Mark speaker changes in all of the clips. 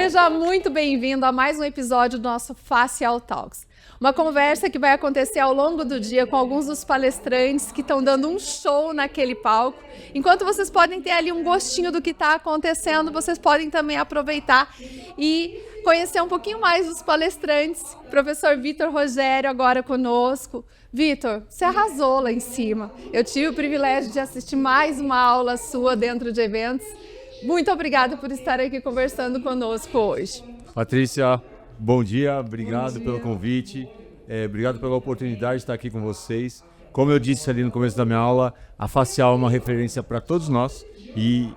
Speaker 1: Seja muito bem-vindo a mais um episódio do nosso Facial Talks. Uma conversa que vai acontecer ao longo do dia com alguns dos palestrantes que estão dando um show naquele palco. Enquanto vocês podem ter ali um gostinho do que está acontecendo, vocês podem também aproveitar e conhecer um pouquinho mais dos palestrantes. Professor Vitor Rogério agora conosco. Vitor, você arrasou lá em cima. Eu tive o privilégio de assistir mais uma aula sua dentro de eventos. Muito obrigada por estar aqui conversando conosco hoje.
Speaker 2: Patrícia, bom dia, obrigado pelo convite, obrigado pela oportunidade de estar aqui com vocês. Como eu disse ali no começo da minha aula, a Facial é uma referência para todos nós e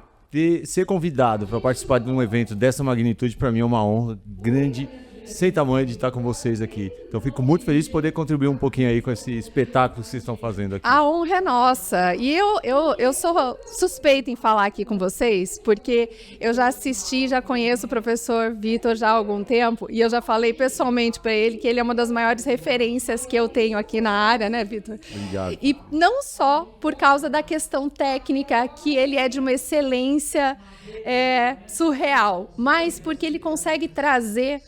Speaker 2: ser convidado para participar de um evento dessa magnitude para mim é uma honra grande, sem tamanho, de estar com vocês aqui. Então fico muito feliz de poder contribuir um pouquinho aí com esse espetáculo que vocês estão fazendo aqui.
Speaker 1: A honra é nossa. E eu sou suspeita em falar aqui com vocês, porque eu já assisti, já conheço o professor Vitor já há algum tempo, e eu já falei pessoalmente para ele que ele é uma das maiores referências que eu tenho aqui na área, né, Vitor?
Speaker 2: Obrigado.
Speaker 1: E não só por causa da questão técnica, que ele é de uma excelência surreal, mas porque ele consegue trazer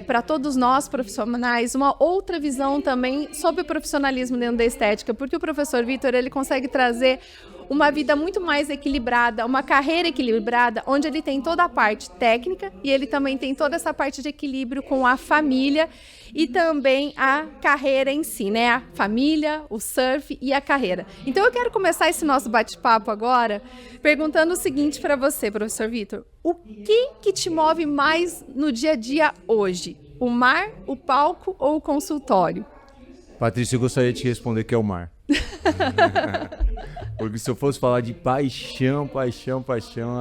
Speaker 1: para todos nós profissionais uma outra visão também sobre o profissionalismo dentro da estética, porque o professor Vitor ele consegue trazer uma vida muito mais equilibrada, uma carreira equilibrada, onde ele tem toda a parte técnica e ele também tem toda essa parte de equilíbrio com a família e também a carreira em si, né? A família, o surf e a carreira. Então eu quero começar esse nosso bate-papo agora perguntando o seguinte para você, professor Vitor. O que te move mais no dia a dia hoje? O mar, o palco ou o consultório?
Speaker 2: Patrícia, eu gostaria de te responder que é o mar. Porque se eu fosse falar de paixão,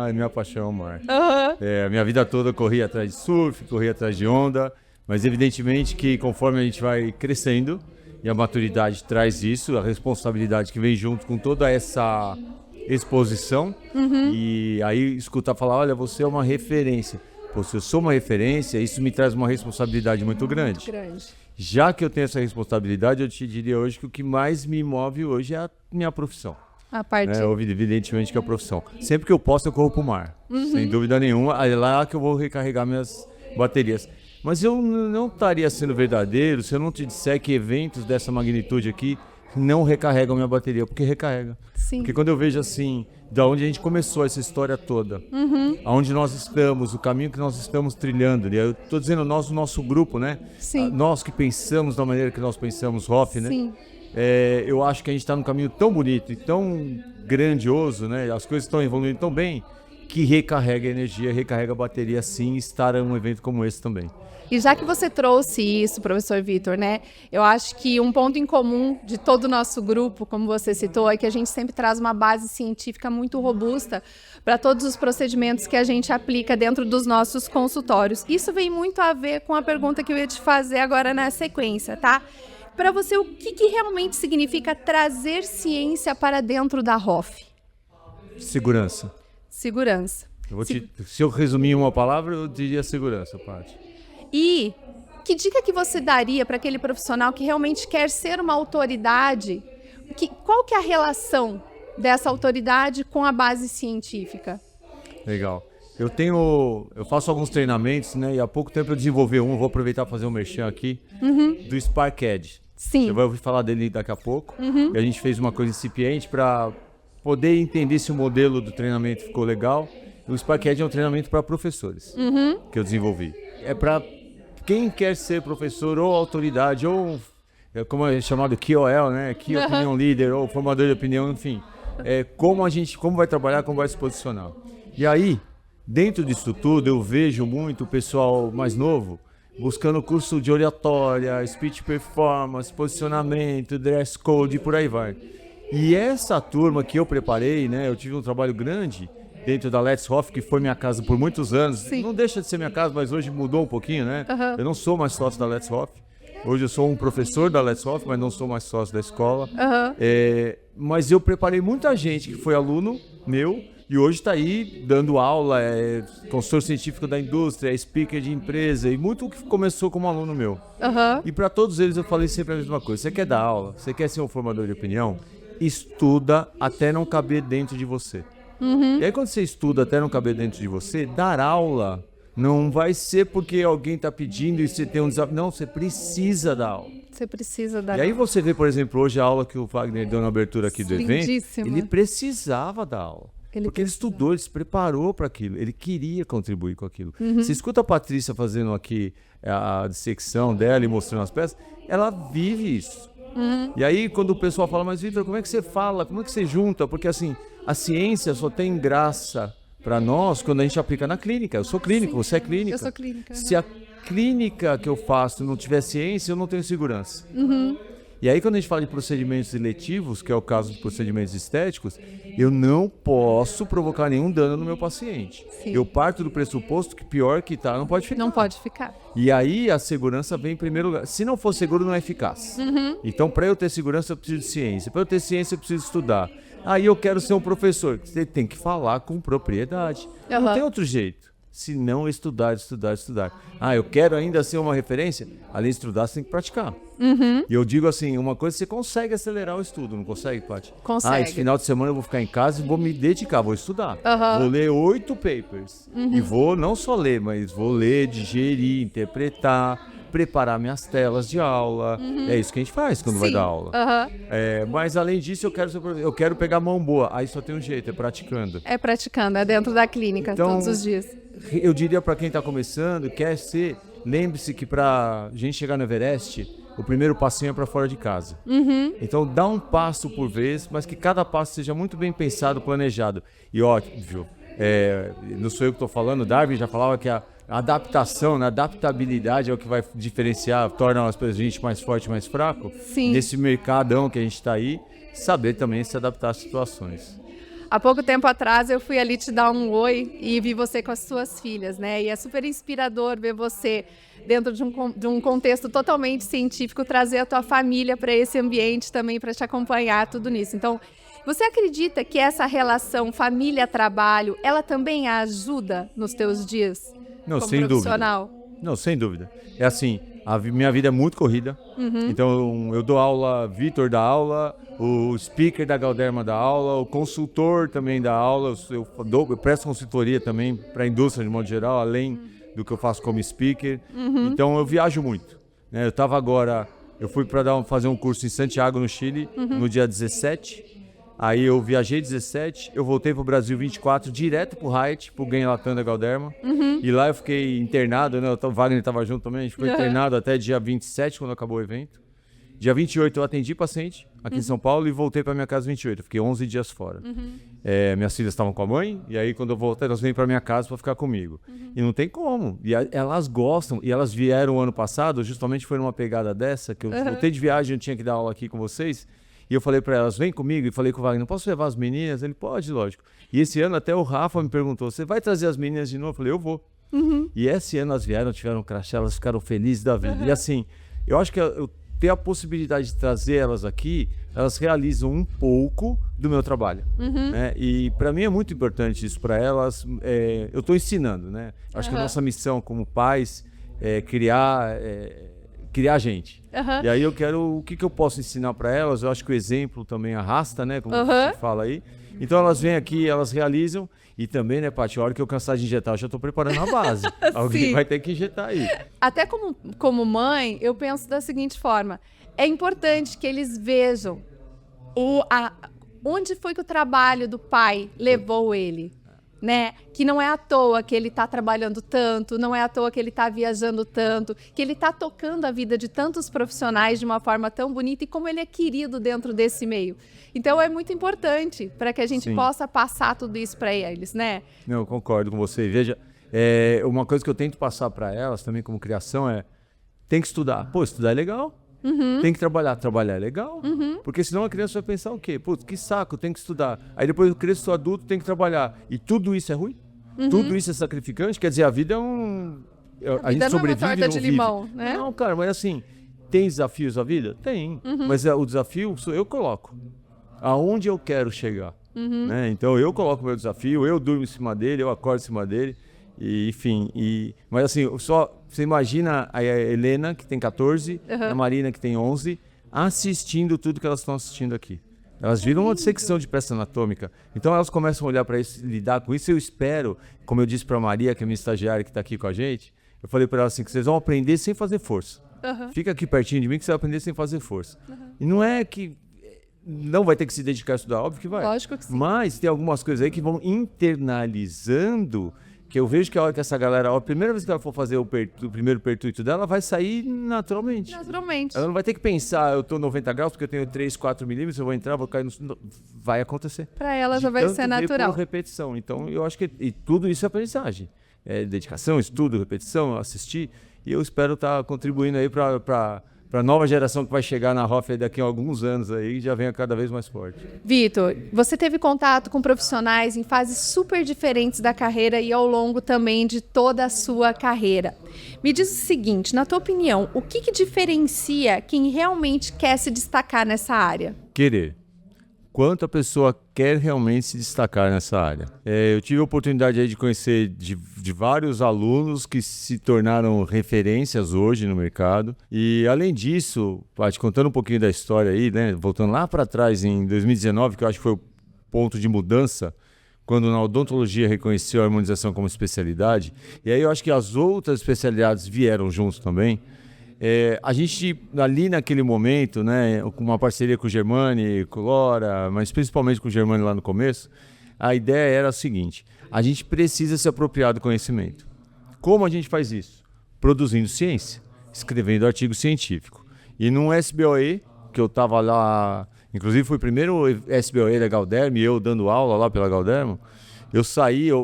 Speaker 2: a minha paixão é o mar. A minha vida toda eu corri atrás de surf, corri atrás de onda, mas evidentemente que conforme a gente vai crescendo, e a maturidade traz isso, a responsabilidade que vem junto com toda essa exposição, e aí escutar falar, olha, você é uma referência. Pô, se eu sou uma referência, isso me traz uma responsabilidade muito grande. Já que eu tenho essa responsabilidade, eu te diria hoje que o que mais me move hoje é a minha profissão.
Speaker 1: A parte...
Speaker 2: Evidentemente que é a profissão. Sempre que eu posso, eu corro pro mar. Sem dúvida nenhuma. É lá que eu vou recarregar minhas baterias. Mas eu não estaria sendo verdadeiro se eu não te disser que eventos dessa magnitude aqui não recarregam minha bateria, porque recarrega.
Speaker 1: Sim.
Speaker 2: Porque quando eu vejo assim, da onde a gente começou essa história toda, aonde nós estamos, o caminho que nós estamos trilhando, eu estou dizendo nós, o nosso grupo, né?
Speaker 1: Sim.
Speaker 2: Nós que pensamos da maneira que nós pensamos, Hoff, né?
Speaker 1: Sim.
Speaker 2: Eu acho que a gente está num caminho tão bonito e tão grandioso, né? As coisas estão evoluindo tão bem que recarrega a energia, recarrega a bateria, sim, estar em um evento como esse também.
Speaker 1: E já que você trouxe isso, professor Vitor, né? Eu acho que um ponto em comum de todo o nosso grupo, como você citou, é que a gente sempre traz uma base científica muito robusta para todos os procedimentos que a gente aplica dentro dos nossos consultórios. Isso vem muito a ver com a pergunta que eu ia te fazer agora na sequência, tá? Para você, o que realmente significa trazer ciência para dentro da Hoff?
Speaker 2: Segurança.
Speaker 1: Segurança.
Speaker 2: Se eu resumir em uma palavra, eu diria segurança, Paty.
Speaker 1: E que dica que você daria para aquele profissional que realmente quer ser uma autoridade? Qual que é a relação dessa autoridade com a base científica?
Speaker 2: Legal. Eu faço alguns treinamentos, né? E há pouco tempo eu desenvolvi eu vou aproveitar para fazer um merchan aqui, do Spark Edge.
Speaker 1: Sim.
Speaker 2: Você vai ouvir falar dele daqui a pouco. E a gente fez uma coisa incipiente para poder entender se o modelo do treinamento ficou legal. O Spark Edge é um treinamento para professores que eu desenvolvi. É para quem quer ser professor ou autoridade, ou como é chamado KOL, né? Key Opinion Leader, ou formador de opinião, enfim. Como vai trabalhar, como vai se posicionar. E aí, dentro disso tudo, eu vejo muito o pessoal mais novo buscando curso de oratória, speech performance, posicionamento, dress code e por aí vai. E essa turma que eu preparei, né? Eu tive um trabalho grande dentro da Let's Hoff, que foi minha casa por muitos anos.
Speaker 1: Sim.
Speaker 2: Não deixa de ser minha casa, mas hoje mudou um pouquinho, né? Eu não sou mais sócio da Let's Hoff. Hoje eu sou um professor da Let's Hoff, mas não sou mais sócio da escola. Mas eu preparei muita gente que foi aluno meu e hoje está aí dando aula, consultor científico da indústria, speaker de empresa e muito que começou como aluno meu. E para todos eles eu falei sempre a mesma coisa. Você quer dar aula? Você quer ser um formador de opinião? Estuda até não caber dentro de você. E aí quando você estuda até não caber dentro de você, dar aula Não vai ser porque alguém está pedindo e você tem um desafio. Não, você precisa dar aula.
Speaker 1: Você precisa dar
Speaker 2: E aí você vê, por exemplo, hoje a aula que o Wagner deu na abertura aqui do evento, ele precisava dar aula. Porque ele estudou, ele se preparou para aquilo, ele queria contribuir com aquilo. Você escuta a Patrícia fazendo aqui a dissecção dela e mostrando as peças, ela vive isso. E aí quando o pessoal fala, mas Vitor, como é que você fala, como é que você junta? Porque assim, a ciência só tem graça para nós quando a gente aplica na clínica. Eu sou clínico, você é clínica.
Speaker 1: Eu sou clínica.
Speaker 2: Se a clínica que eu faço não tiver ciência, eu não tenho segurança. E aí quando a gente fala de procedimentos eletivos, que é o caso de procedimentos estéticos, eu não posso provocar nenhum dano no meu paciente.
Speaker 1: Sim.
Speaker 2: Eu parto do pressuposto que pior que tá, não pode ficar.
Speaker 1: Não pode ficar.
Speaker 2: E aí a segurança vem em primeiro lugar. Se não for seguro, não é eficaz. Então, para eu ter segurança, eu preciso de ciência. Para eu ter ciência, eu preciso estudar. Aí eu quero ser um professor. Você tem que falar com propriedade. Não tem outro jeito. Se não estudar. Eu quero ainda ser uma referência. Além de estudar, você tem que praticar. E eu digo assim, uma coisa, você consegue acelerar o estudo, não consegue, Paty?
Speaker 1: Consegue.
Speaker 2: Esse final de semana eu vou ficar em casa e vou me dedicar, vou estudar. Vou ler 8 papers. E vou não só ler, mas vou ler, digerir, interpretar, preparar minhas telas de aula. É isso que a gente faz quando vai dar aula. Mas além disso, eu quero pegar mão boa. Aí só tem um jeito, é praticando.
Speaker 1: É praticando, é dentro da clínica,
Speaker 2: então,
Speaker 1: todos os dias.
Speaker 2: Eu diria para quem está começando, lembre-se que para a gente chegar no Everest, o primeiro passinho é para fora de casa. Então dá um passo por vez, mas que cada passo seja muito bem pensado, planejado. E óbvio, não sou eu que estou falando, Darwin já falava que a adaptação, a adaptabilidade é o que vai diferenciar, torna a gente mais forte, mais fraco.
Speaker 1: Sim.
Speaker 2: Nesse mercadão que a gente está aí, saber também se adaptar às situações.
Speaker 1: Há pouco tempo atrás eu fui ali te dar um oi e vi você com as suas filhas, né? E é super inspirador ver você dentro de um contexto totalmente científico, trazer a tua família para esse ambiente também, para te acompanhar, tudo nisso. Então, você acredita que essa relação família-trabalho, ela também ajuda nos teus dias?
Speaker 2: Não,
Speaker 1: como
Speaker 2: sem
Speaker 1: profissional?
Speaker 2: Dúvida. Não, sem dúvida. É assim, minha vida é muito corrida. Então eu dou aula, Vitor dá aula, o speaker da Galderma dá aula, o consultor também dá aula, eu presto consultoria também para a indústria de modo geral, além do que eu faço como speaker. Então eu viajo muito. Né? Eu fui para fazer um curso em Santiago, no Chile, no dia 17. Aí eu viajei 17, eu voltei pro Brasil 24, direto pro Hyatt, pro Gen Latam da Galderma. E lá eu fiquei internado, né? O Wagner estava junto também, a gente ficou internado até dia 27, quando acabou o evento. Dia 28 eu atendi paciente aqui em São Paulo e voltei para minha casa 28, eu fiquei 11 dias fora. Minhas filhas estavam com a mãe, e aí quando eu voltei, elas vêm para minha casa para ficar comigo. E não tem como, e elas gostam, e elas vieram ano passado, justamente foi numa pegada dessa, que eu voltei de viagem, eu tinha que dar aula aqui com vocês. E eu falei para elas, vem comigo, e falei com o Wagner, não posso levar as meninas? Ele, pode, lógico. E esse ano até o Rafa me perguntou, você vai trazer as meninas de novo? Eu falei, eu vou. E esse ano elas vieram, tiveram um crachá, elas ficaram felizes da vida. E assim, eu acho que eu ter a possibilidade de trazer elas aqui, elas realizam um pouco do meu trabalho. Né? E para mim é muito importante isso para elas. Eu estou ensinando, né? Acho que a nossa missão como pais é criar gente. E aí eu quero, o que eu posso ensinar para elas? Eu acho que o exemplo também arrasta, né? Como você fala aí. Então elas vêm aqui, elas realizam. E também, né, Paty, a hora que eu cansar de injetar, eu já estou preparando a base. Alguém vai ter que injetar aí.
Speaker 1: Até como mãe, eu penso da seguinte forma. É importante que eles vejam onde foi que o trabalho do pai levou ele. Né? Que não é à toa que ele está trabalhando tanto, não é à toa que ele está viajando tanto, que ele está tocando a vida de tantos profissionais de uma forma tão bonita e como ele é querido dentro desse meio. Então é muito importante para que a gente possa passar tudo isso para eles, né?
Speaker 2: Não, eu concordo com você. Veja, uma coisa que eu tento passar para elas também como criação tem que estudar. Pô, estudar é legal. Tem que trabalhar é legal, porque senão a criança vai pensar o quê? Putz, que saco, tem que estudar. Aí depois eu cresço, sou adulto, tem que trabalhar. E tudo isso é ruim? Tudo isso é sacrificante? Quer dizer, a vida é a gente sobrevive
Speaker 1: não é uma torta de
Speaker 2: vive.
Speaker 1: limão, né?
Speaker 2: Não, cara, mas assim, tem desafios a vida? Tem. Mas o desafio eu coloco. Aonde eu quero chegar. Né? Então eu coloco o meu desafio, eu durmo em cima dele, eu acordo em cima dele. E, enfim, mas assim, você imagina a Helena, que tem 14, a Marina, que tem 11, assistindo tudo que elas estão assistindo aqui. Elas viram uma dissecção de peça anatômica. Então elas começam a olhar para isso, lidar com isso. Eu espero, como eu disse para a Maria, que é minha estagiária que está aqui com a gente, eu falei para ela assim, que vocês vão aprender sem fazer força. Fica aqui pertinho de mim que você vai aprender sem fazer força. E não é que não vai ter que se dedicar a estudar, óbvio que vai.
Speaker 1: Lógico que sim.
Speaker 2: Mas tem algumas coisas aí que vão internalizando, que eu vejo que a hora que essa galera, a primeira vez que ela for fazer o primeiro pertuito dela, vai sair naturalmente.
Speaker 1: Naturalmente.
Speaker 2: Ela não vai ter que pensar, eu tô 90 graus porque eu tenho 3, 4 milímetros, eu vou entrar, vou cair no... Vai acontecer.
Speaker 1: Para ela já vai ser natural.
Speaker 2: Por repetição. Então, eu acho que e tudo isso é aprendizagem. É dedicação, estudo, repetição, assistir. E eu espero estar contribuindo aí para a nova geração que vai chegar na Hoff daqui a alguns anos aí, já venha cada vez mais forte.
Speaker 1: Vitor, você teve contato com profissionais em fases super diferentes da carreira e ao longo também de toda a sua carreira. Me diz o seguinte, na tua opinião, o que diferencia quem realmente quer se destacar nessa área?
Speaker 2: Querer. Quanto a pessoa quer realmente se destacar nessa área. Eu tive a oportunidade aí de conhecer de vários alunos que se tornaram referências hoje no mercado. E além disso, Paty, contando um pouquinho da história aí, né, voltando lá para trás em 2019, que eu acho que foi o ponto de mudança, quando na odontologia reconheceu a harmonização como especialidade, e aí eu acho que as outras especialidades vieram juntos também. A gente, ali naquele momento, né, com uma parceria com o Germani, com o Lora, mas principalmente com o Germani lá no começo, a ideia era a seguinte: a gente precisa se apropriar do conhecimento. Como a gente faz isso? Produzindo ciência, escrevendo artigo científico. E num SBOE, que eu estava lá, inclusive foi o primeiro SBOE da Galderma, e eu dando aula lá pela Galderma, eu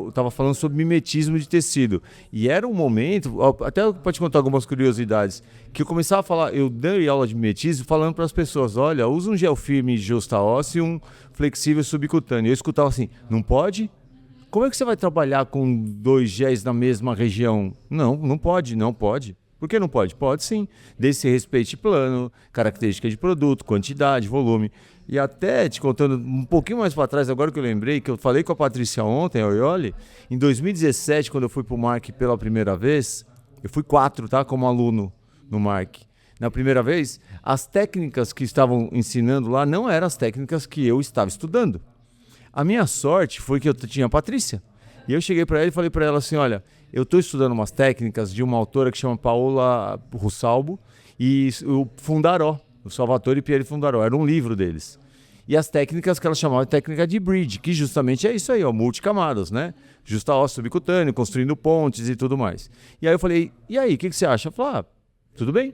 Speaker 2: estava falando sobre mimetismo de tecido. E era um momento, até para te contar algumas curiosidades, que eu começava a falar, eu dei aula de mimetismo falando para as pessoas, olha, usa um gel firme de justa óssea e um flexível subcutâneo. Eu escutava assim, não pode? Como é que você vai trabalhar com 2 géis na mesma região? Não pode, não pode. Por que não pode? Pode sim, desde que você respeite plano, característica de produto, quantidade, volume. E até te contando um pouquinho mais para trás, agora que eu lembrei, que eu falei com a Patrícia ontem, a Oioli, em 2017, quando eu fui para o MARC pela primeira vez, eu fui 4, tá, como aluno no MARC. Na primeira vez, as técnicas que estavam ensinando lá não eram as técnicas que eu estava estudando. A minha sorte foi que eu tinha a Patrícia. E eu cheguei para ela e falei para ela assim, olha, eu estou estudando umas técnicas de uma autora que chama Paola Russalbo e o Fundaró, o Salvatore Pieri Fundaró, era um livro deles. E as técnicas que ela chamava de técnica de bridge, que justamente é isso aí, ó, multicamadas, né? Justa óssea subcutâneo, construindo pontes e tudo mais. E aí eu falei, e aí, o que você acha? Ela falou, tudo bem.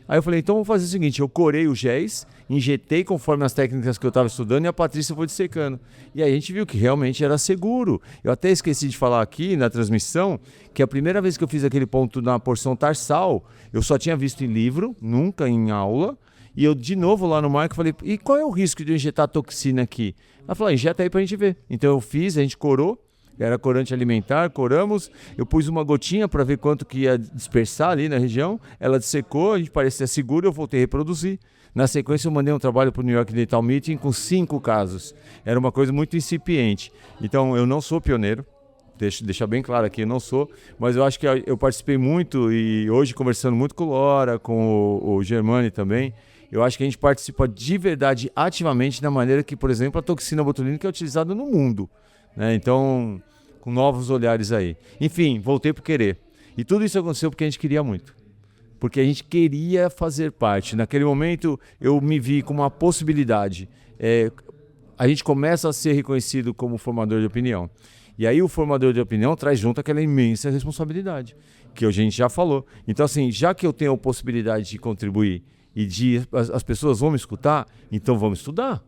Speaker 2: Aí eu falei, então vamos fazer o seguinte, eu corei os géis, injetei conforme as técnicas que eu estava estudando e a Patrícia foi dissecando. E aí a gente viu que realmente era seguro. Eu até esqueci de falar aqui na transmissão que a primeira vez que eu fiz aquele ponto na porção tarsal, eu só tinha visto em livro, nunca em aula. E eu, de novo, lá no Marco, falei, e qual é o risco de eu injetar toxina aqui? Ela falou, injeta aí pra gente ver. Então eu fiz, a gente corou, era corante alimentar, coramos, eu pus uma gotinha para ver quanto que ia dispersar ali na região, ela dissecou, a gente parecia seguro, eu voltei a reproduzir. Na sequência eu mandei um trabalho para o New York Dental Meeting com 5 casos. Era uma coisa muito incipiente. Então eu não sou pioneiro, deixar bem claro aqui, eu não sou, mas eu acho que eu participei muito e hoje conversando muito com o Lora, com o Germani também, eu acho que a gente participa de verdade ativamente da maneira que, por exemplo, a toxina botulínica é utilizada no mundo, né? Então, com novos olhares aí. Enfim, voltei por querer. E tudo isso aconteceu porque a gente queria muito. Porque a gente queria fazer parte. Naquele momento, eu me vi com uma possibilidade. A gente começa a ser reconhecido como formador de opinião. E aí o formador de opinião traz junto aquela imensa responsabilidade, que a gente já falou. Então, assim, já que eu tenho a possibilidade de contribuir e as pessoas vão me escutar, então vamos estudar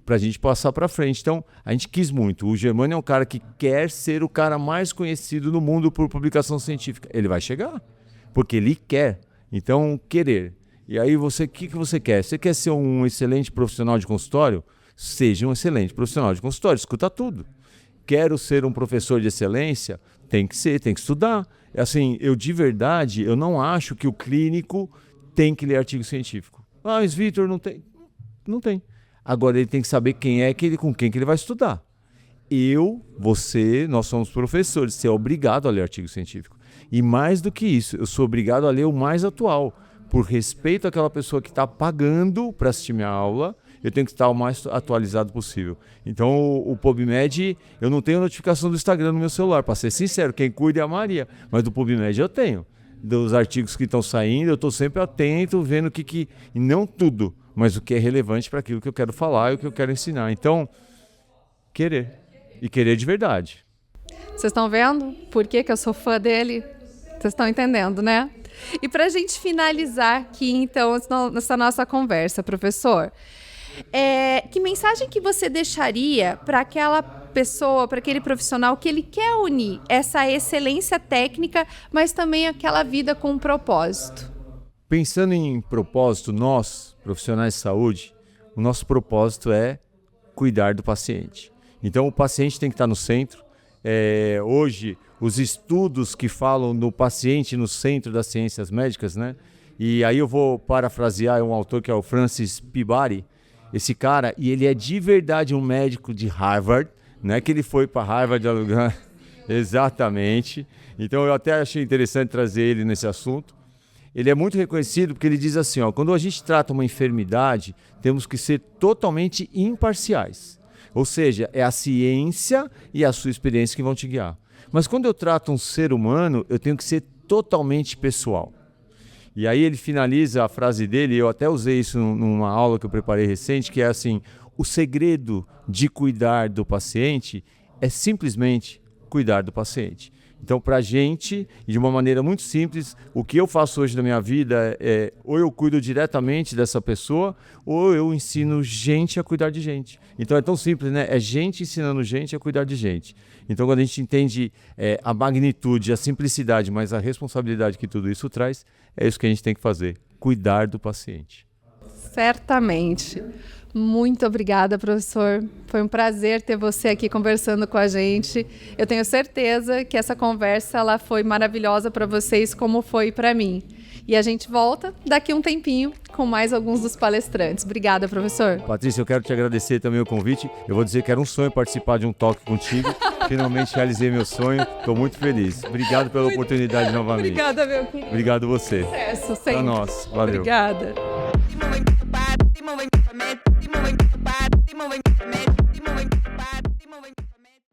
Speaker 2: para a gente passar para frente. Então, a gente quis muito. O Germani é um cara que quer ser o cara mais conhecido no mundo por publicação científica. Ele vai chegar, porque ele quer. Então, querer. E aí, o que você quer? Você quer ser um excelente profissional de consultório? Seja um excelente profissional de consultório, escuta tudo. Quero ser um professor de excelência? Tem que ser, tem que estudar. Assim, eu de verdade, eu não acho que o clínico tem que ler artigo científico. Mas Vitor, não tem. Não tem. Agora ele tem que saber com quem que ele vai estudar. Você, nós somos professores, você é obrigado a ler artigo científico. E mais do que isso, eu sou obrigado a ler o mais atual, por respeito àquela pessoa que está pagando para assistir minha aula, eu tenho que estar o mais atualizado possível. Então o PubMed, eu não tenho notificação do Instagram no meu celular, para ser sincero, quem cuida é a Maria, mas do PubMed eu tenho. Dos artigos que estão saindo, eu estou sempre atento, vendo o que e não tudo, mas o que é relevante para aquilo que eu quero falar e o que eu quero ensinar. Então, querer. E querer de verdade.
Speaker 1: Vocês estão vendo por que eu sou fã dele? Vocês estão entendendo, né? E para a gente finalizar aqui, então, nessa nossa conversa, professor, que mensagem que você deixaria para aquela pessoa, para aquele profissional que ele quer unir essa excelência técnica, mas também aquela vida com um propósito?
Speaker 2: Pensando em propósito, nós, profissionais de saúde, o nosso propósito é cuidar do paciente. Então, o paciente tem que estar no centro. Hoje, os estudos que falam do paciente no centro das ciências médicas, né? E aí eu vou parafrasear um autor que é o Francis Pibari, esse cara, e ele é de verdade um médico de Harvard, não é que ele foi para Harvard alugar, exatamente. Então eu até achei interessante trazer ele nesse assunto. Ele é muito reconhecido porque ele diz assim, quando a gente trata uma enfermidade, temos que ser totalmente imparciais. Ou seja, é a ciência e a sua experiência que vão te guiar. Mas quando eu trato um ser humano, eu tenho que ser totalmente pessoal. E aí ele finaliza a frase dele, eu até usei isso numa aula que eu preparei recente, que é assim, o segredo de cuidar do paciente é simplesmente cuidar do paciente. Então, para a gente, e de uma maneira muito simples, o que eu faço hoje na minha vida é ou eu cuido diretamente dessa pessoa, ou eu ensino gente a cuidar de gente. Então é tão simples, né? É gente ensinando gente a cuidar de gente. Então, quando a gente entende a magnitude, a simplicidade, mas a responsabilidade que tudo isso traz, é isso que a gente tem que fazer, cuidar do paciente.
Speaker 1: Certamente. Muito obrigada, professor. Foi um prazer ter você aqui conversando com a gente. Eu tenho certeza que essa conversa ela foi maravilhosa para vocês, como foi para mim. E a gente volta daqui um tempinho com mais alguns dos palestrantes. Obrigada, professor.
Speaker 2: Patrícia, eu quero te agradecer também o convite. Eu vou dizer que era um sonho participar de um talk contigo. Finalmente realizei meu sonho. Estou muito feliz. Obrigado pela oportunidade novamente.
Speaker 1: Obrigada, meu querido.
Speaker 2: Obrigado você.
Speaker 1: Sucesso sempre.
Speaker 2: Para nós. Valeu.
Speaker 1: Obrigada.
Speaker 3: Moving